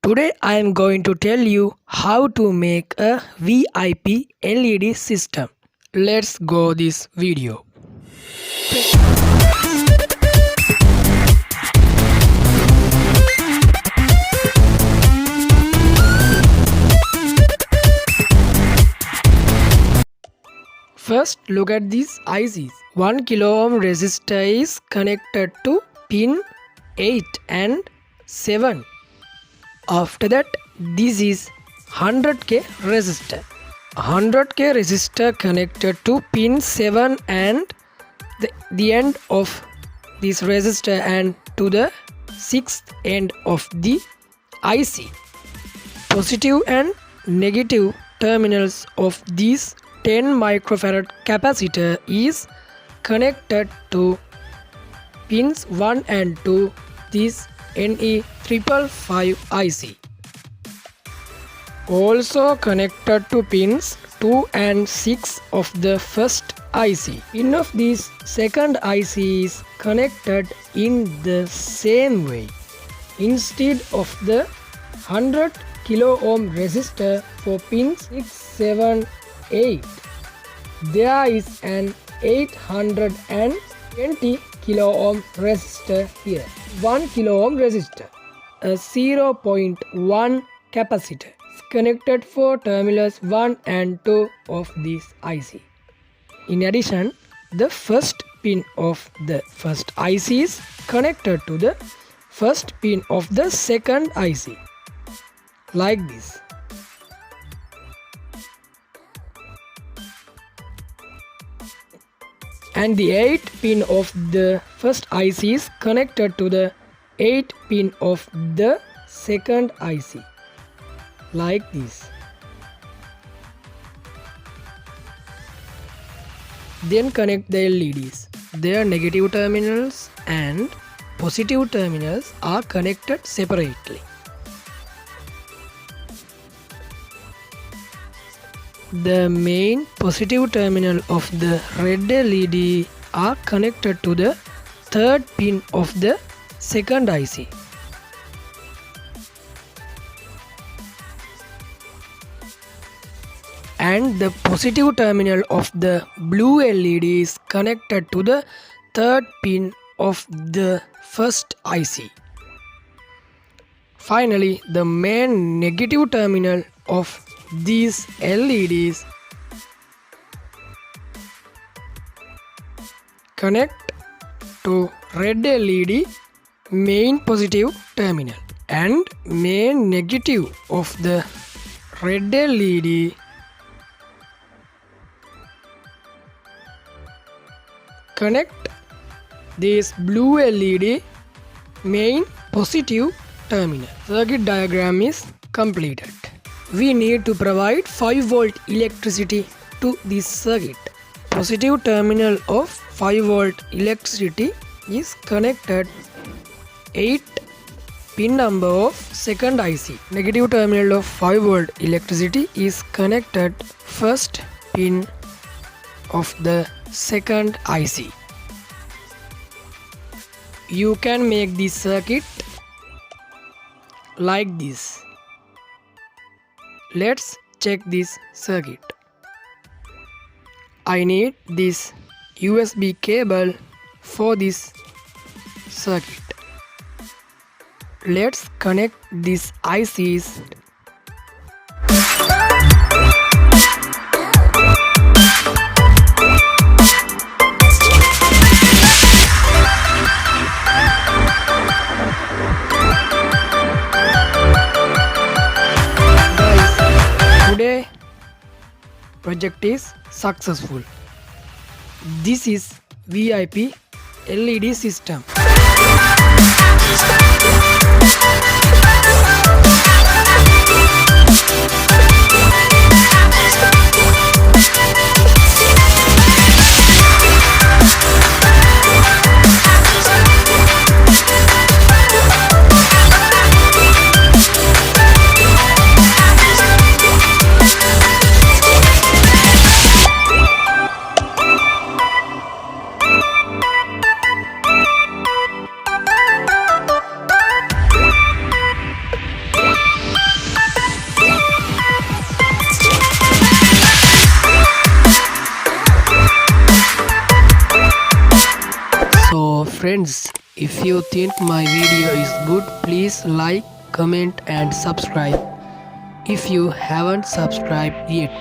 Today I am going to tell you how to make a VIP LED system. Let's go this video. First look at these ICs. 1 kilo ohm resistor is connected to pin 8 and 7. After that, this is 100k resistor. 100k resistor connected to pin 7 and the end of this resistor and to the 6th end of the IC. Positive and negative terminals of this 10 microfarad capacitor is connected to pins 1 and 2 this NE555 IC. Also connected to pins 2 and 6 of the first IC. Pin of this second IC is connected in the same way. Instead of the 100 kilo ohm resistor for pins 6, 7, 8, there is an 820 kilo ohm resistor here. 1 kilo ohm resistor, a 0.1 capacitor is connected for terminals 1 and 2 of this IC. In addition, the first pin of the first IC is connected to the first pin of the second IC, like this. And the 8th pin of the first IC is connected to the 8th pin of the second IC, like this. Then connect the LEDs. Their negative terminals and positive terminals are connected separately. The main positive terminal of the red LED are connected to the third pin of the second IC. And the positive terminal of the blue LED is connected to the third pin of the first IC. Finally, the main negative terminal of these LEDs connect to red LED main positive terminal, and main negative of the red LED connect this blue LED main positive terminal. Circuit diagram is completed. We need to provide 5 volt electricity to this circuit. Positive terminal of 5 volt electricity is connected 8 pin number of second IC. Negative terminal of 5 volt electricity is connected first pin of the second IC. You can make this circuit like this. Let's check this circuit. I need this USB cable for this circuit. Let's connect these ICs. Today project is successful. This is VIP LED system. friends, if you think my video is good, please like, comment and subscribe if you haven't subscribed yet.